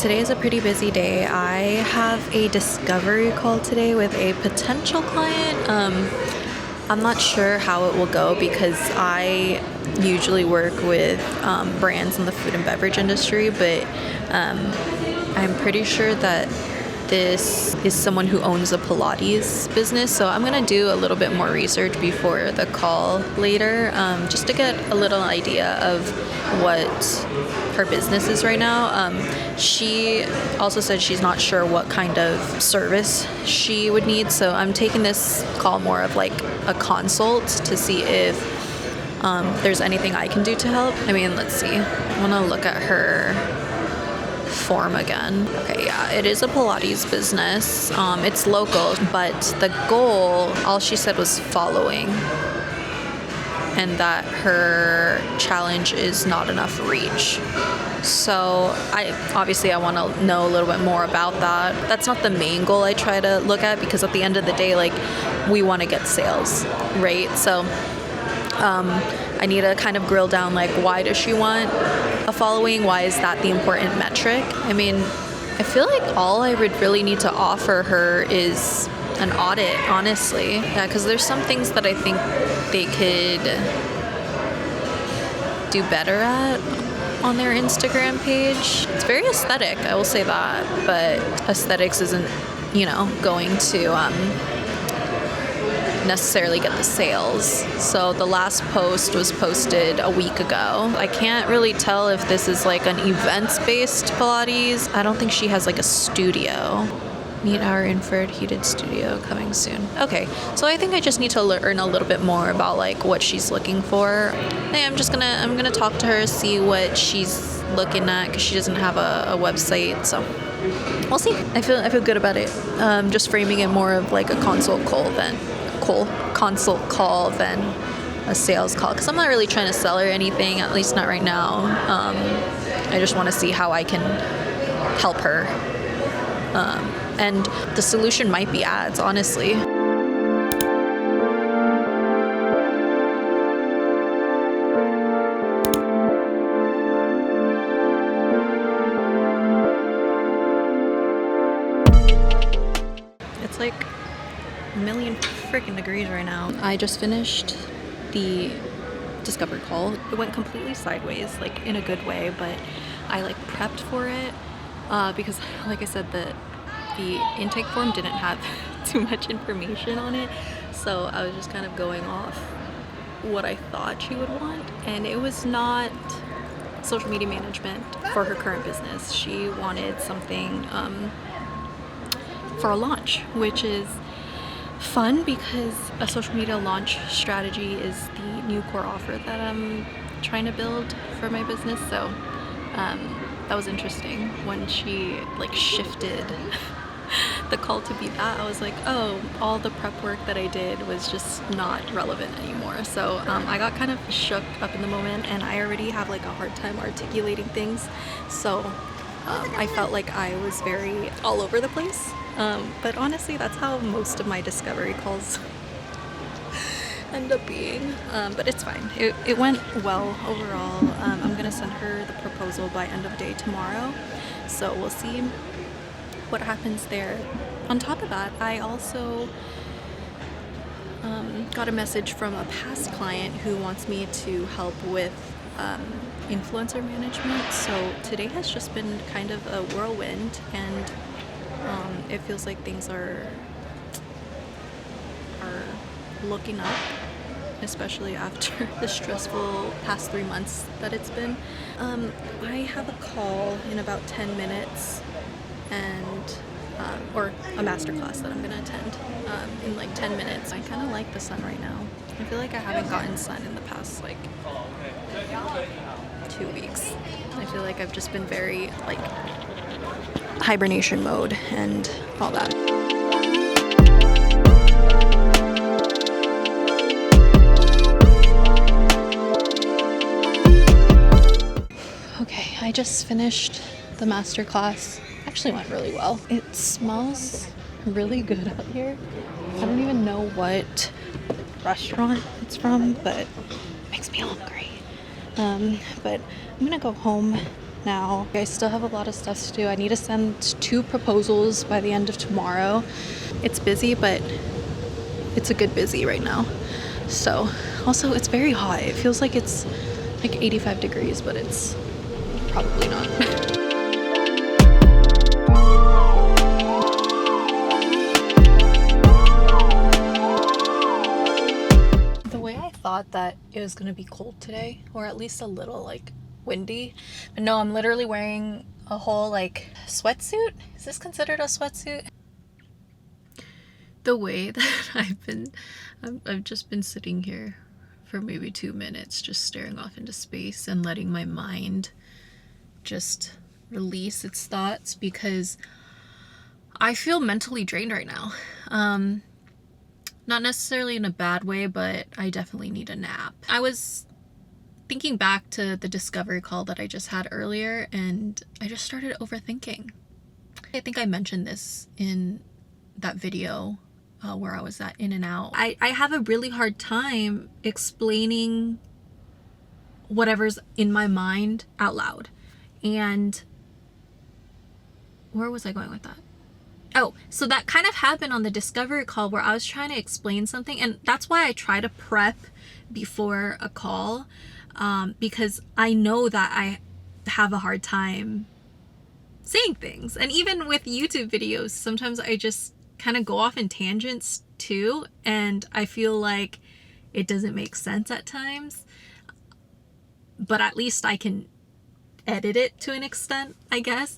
today is a pretty busy day. I have a discovery call today with a potential client. I'm not sure how it will go because I usually work with brands in the food and beverage industry, but I'm pretty sure that this is someone who owns a Pilates business, so I'm going to do a little bit more research before the call later, just to get a little idea of what her business is right now. She also said she's not sure what kind of service she would need, so I'm taking this call more of like a consult to see if there's anything I can do to help. I mean, let's see. I'm going to look at her form again. Okay, yeah, it is a Pilates business. It's local, but the goal, all she said was following, and that her challenge is not enough reach. So I want to know a little bit more about that. That's not the main goal I try to look at, because at the end of the day, like, we want to get sales, right? So I need to kind of grill down, like, why does she want a following? Why is that the important metric? I mean, I feel like all I would really need to offer her is an audit, honestly. Yeah, because there's some things that I think they could do better at on their Instagram page. It's very aesthetic, I will say that, but aesthetics isn't, going to necessarily get the sales. So the last post was posted a week ago. I can't really tell if this is like an events-based Pilates. I don't think she has like a studio. Meet our Infrared heated studio coming soon. Okay, so I think I just need to learn a little bit more about like what she's looking for. Hey, I'm gonna talk to her, see what she's looking at, because she doesn't have a website, so we'll see. I feel good about it. Just framing it more of like a consult call than a sales call, because I'm not really trying to sell her anything, at least not right now. I just want to see how I can help her, and the solution might be ads, honestly. It's like a million freaking degrees right now. I just finished the discovery call. It went completely sideways, like in a good way, but I like prepped for it because, like I said, the intake form didn't have too much information on it, so I was just kind of going off what I thought she would want, and it was not social media management for her current business. She wanted something for a launch, which is fun because a social media launch strategy is the new core offer that I'm trying to build for my business. So that was interesting when she like shifted the call to be that. I was like, oh, all the prep work that I did was just not relevant anymore. So I got kind of shook up in the moment, and I already have like a hard time articulating things, so I felt like I was very all over the place. But honestly, that's how most of my discovery calls end up being. But it's fine. It went well overall. I'm gonna send her the proposal by end of day tomorrow, so we'll see what happens there. On top of that, I also got a message from a past client who wants me to help with influencer management. So today has just been kind of a whirlwind, and it feels like things are looking up, especially after the stressful past 3 months that it's been. I have a call in about 10 minutes, and or a masterclass that I'm gonna attend in like 10 minutes. I kind of like the sun right now. I feel like I haven't gotten sun in the past like 2 weeks. I feel like I've just been very like hibernation mode and all that. Okay, I just finished the masterclass. Actually went really well. It smells really good out here. I don't even know what restaurant it's from, but it makes me hungry. But I'm gonna go home now. I still have a lot of stuff to do. I need to send 2 proposals by the end of tomorrow. It's busy, but it's a good busy right now. So also it's very hot. It feels like it's like 85 degrees, but it's probably not. The way I thought that it was gonna be cold today, or at least a little like windy, but no, I'm literally wearing a whole like sweatsuit. Is this considered a sweatsuit? The way that I've just been sitting here for maybe 2 minutes, just staring off into space and letting my mind just release its thoughts, because I feel mentally drained right now. Not necessarily in a bad way, but I definitely need a nap. I was thinking back to the discovery call that I just had earlier, and I just started overthinking. I think I mentioned this in that video where I was at In and Out. I have a really hard time explaining whatever's in my mind out loud. And where was I going with that? Oh, so that kind of happened on the discovery call where I was trying to explain something, and that's why I try to prep before a call, because I know that I have a hard time saying things. And even with YouTube videos, sometimes I just kind of go off in tangents too, and I feel like it doesn't make sense at times, but at least I can edit it to an extent, I guess.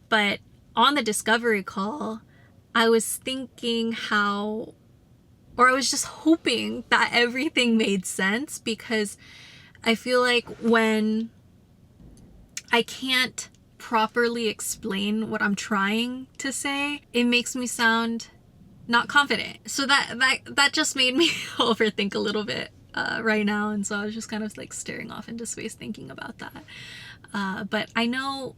But on the discovery call, I was thinking I was just hoping that everything made sense, because I feel like when I can't properly explain what I'm trying to say, it makes me sound not confident. So that just made me overthink a little bit right now, and so I was just kind of like staring off into space thinking about that. But I know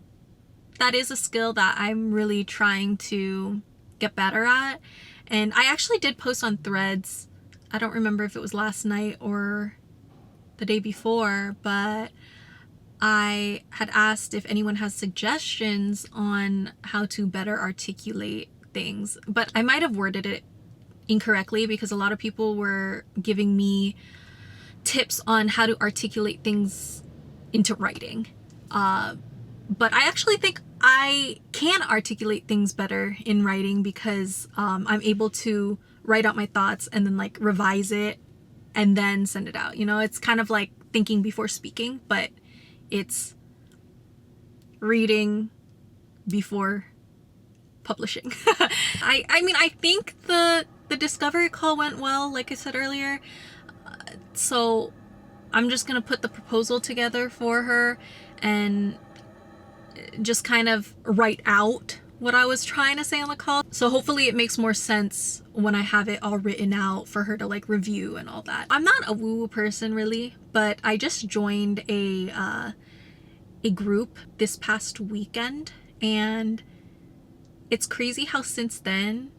that is a skill that I'm really trying to get better at. And I actually did post on Threads, I don't remember if it was last night or the day before, but I had asked if anyone has suggestions on how to better articulate things, but I might have worded it incorrectly, because a lot of people were giving me tips on how to articulate things into writing. But I actually think I can articulate things better in writing, because I'm able to write out my thoughts and then like revise it and then send it out. You know, it's kind of like thinking before speaking, but it's reading before publishing. I mean, I think the discovery call went well, like I said earlier. So I'm just gonna put the proposal together for her and just kind of write out what I was trying to say on the call. So hopefully it makes more sense when I have it all written out for her to like review and all that. I'm not a woo-woo person really, but I just joined a group this past weekend, and it's crazy how since then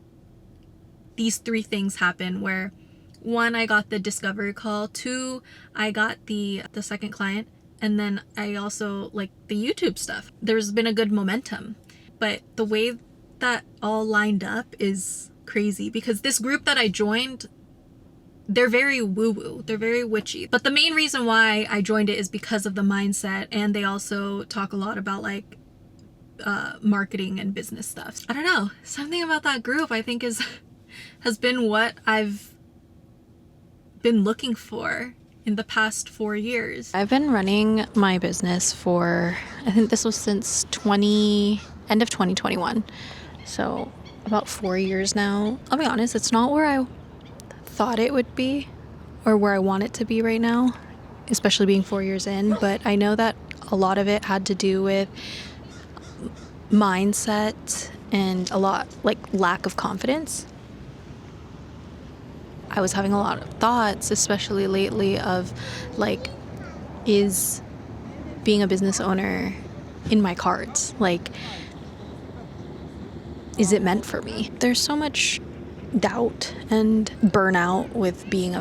these 3 things happen, where 1, I got the discovery call, 2, I got the second client, and then I also like the YouTube stuff. There's been a good momentum, but the way that all lined up is crazy, because this group that I joined, they're very woo-woo, they're very witchy. But the main reason why I joined it is because of the mindset, and they also talk a lot about like marketing and business stuff. I don't know, something about that group I think has been what I've been looking for in the past 4 years. I've been running my business for, I think this was since end of 2021. So about 4 years now. I'll be honest, it's not where I thought it would be or where I want it to be right now, especially being 4 years in, but I know that a lot of it had to do with mindset and a lot like lack of confidence. I was having a lot of thoughts, especially lately, of like, is being a business owner in my cards? Like, is it meant for me? There's so much doubt and burnout with being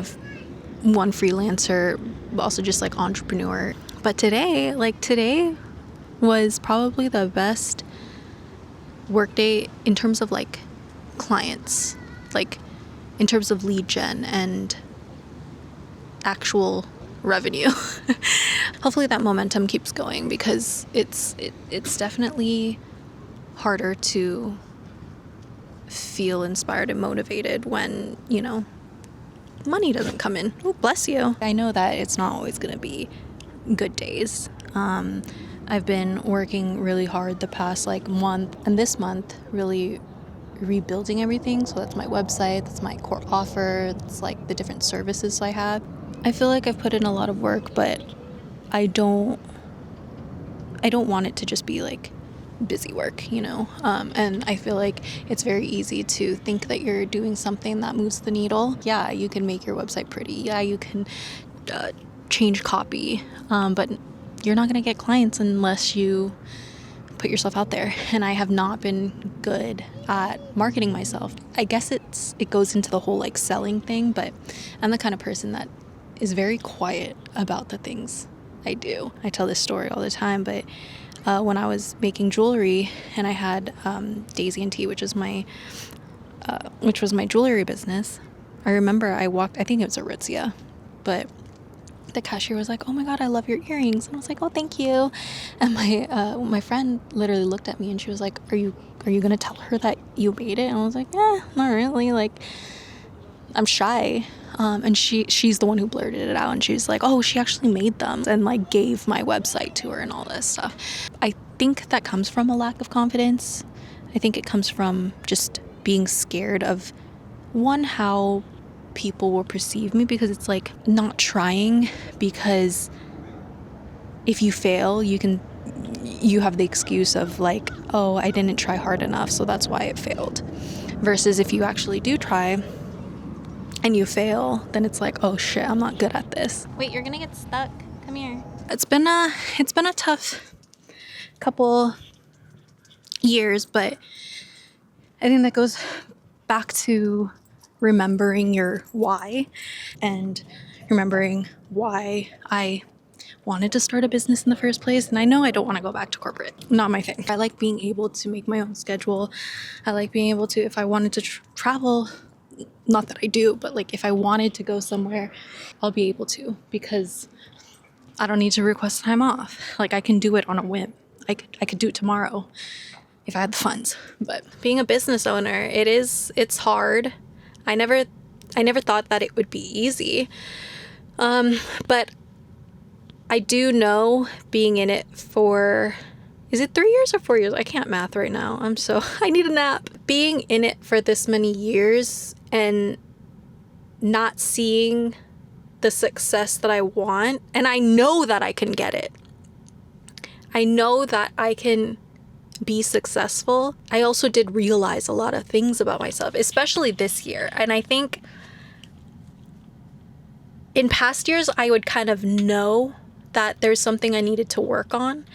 one freelancer, but also just like entrepreneur. But today was probably the best workday in terms of like clients, like in terms of lead gen and actual revenue. Hopefully that momentum keeps going, because it's definitely harder to feel inspired and motivated when, you know, money doesn't come in. Oh, bless you. I know that it's not always going to be good days. I've been working really hard the past like month, and this month really rebuilding everything. So that's my website, that's my core offer, that's like the different services I have. I feel like I've put in a lot of work, but I don't want it to just be like busy work, you know? And I feel like it's very easy to think that you're doing something that moves the needle. Yeah, you can make your website pretty. Yeah, you can change copy, but you're not gonna get clients unless you put yourself out there. And I have not been good at marketing myself. I guess it goes into the whole like selling thing, but I'm the kind of person that is very quiet about the things I do. I tell this story all the time, but when I was making jewelry and I had Daisy and Tea, which was my jewelry business, I remember I think it was Aritzia, but the cashier was like, "Oh my God, I love your earrings." And I was like, "Oh, thank you." And my friend literally looked at me and she was like, Are you gonna tell her that you made it?" And I was like, not really. Like, I'm shy. And she's the one who blurted it out, and she was like, "Oh, she actually made them," and like gave my website to her and all this stuff. I think that comes from a lack of confidence. I think it comes from just being scared of, one, how people will perceive me, because it's like not trying, because if you fail, you have the excuse of like, "Oh, I didn't try hard enough, so that's why it failed." Versus if you actually do try and you fail, then it's like, "Oh shit, I'm not good at this." Wait, you're gonna get stuck. Come here. It's been a tough couple years, but I think that goes back to remembering your why, and remembering why I wanted to start a business in the first place. And I know I don't want to go back to corporate. Not my thing. I like being able to make my own schedule. I like being able to, if I wanted to travel, not that I do, but like if I wanted to go somewhere, I'll be able to, because I don't need to request time off. Like, I can do it on a whim. I could do it tomorrow if I had the funds. But being a business owner, it's hard. I never thought that it would be easy. But I do know, being in it for, is it 3 years or 4 years? I can't math right now. I need a nap. Being in it for this many years and not seeing the success that I want, and I know that I can get it. I know that I can be successful. I also did realize a lot of things about myself, especially this year. And I think in past years, I would kind of know that there's something I needed to work on.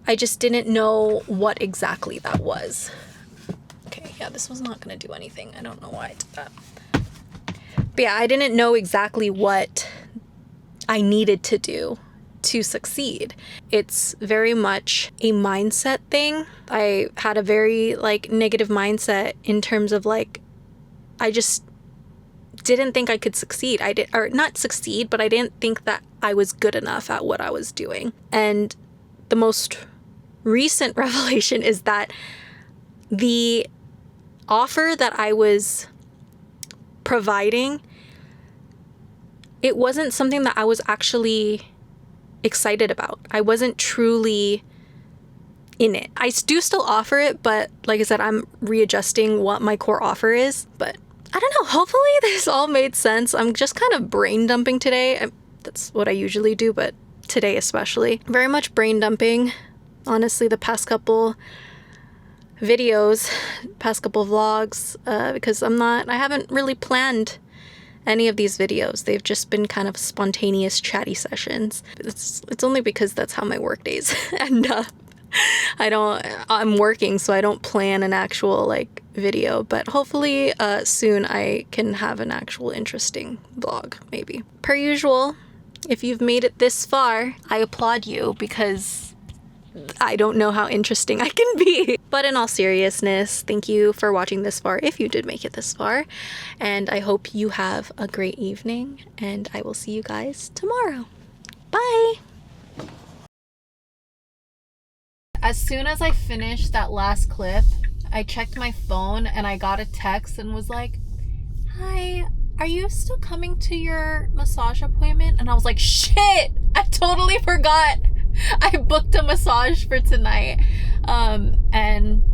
I just didn't know what exactly that was. Okay, yeah, this was not going to do anything. I don't know why I did that. But yeah, I didn't know exactly what I needed to do to succeed. It's very much a mindset thing. I had a very like negative mindset in terms of like, I just didn't think I could succeed. Or not succeed, but I didn't think that I was good enough at what I was doing. And the most recent revelation is that the offer that I was providing, it wasn't something that I was actually excited about. I wasn't truly in it. I do still offer it, but like I said, I'm readjusting what my core offer is. But I don't know, hopefully this all made sense. I'm just kind of brain dumping today. That's what I usually do, but today especially. Very much brain dumping. Honestly, the past couple videos, past couple vlogs, because I haven't really planned any of these videos. They've just been kind of spontaneous chatty sessions. It's only because that's how my work days end up. I'm working, so I don't plan an actual like video, but hopefully soon I can have an actual interesting vlog, maybe. Per usual, if you've made it this far, I applaud you, because I don't know how interesting I can be. But in all seriousness, thank you for watching this far, if you did make it this far. And I hope you have a great evening, and I will see you guys tomorrow. Bye! As soon as I finished that last clip, I checked my phone and I got a text and was like, "Hi, are you still coming to your massage appointment?" And I was like, shit, I totally forgot I booked a massage for tonight. And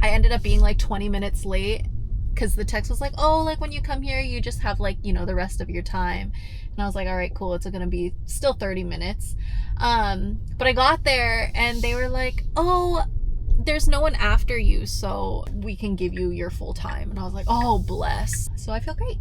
I ended up being like 20 minutes late because the text was like, oh, like when you come here, you just have like, you know, the rest of your time. And I was like, all right, cool. It's gonna be still 30 minutes. But I got there and they were like, oh, there's no one after you, so we can give you your full time. And I was like, oh, bless. So I feel great.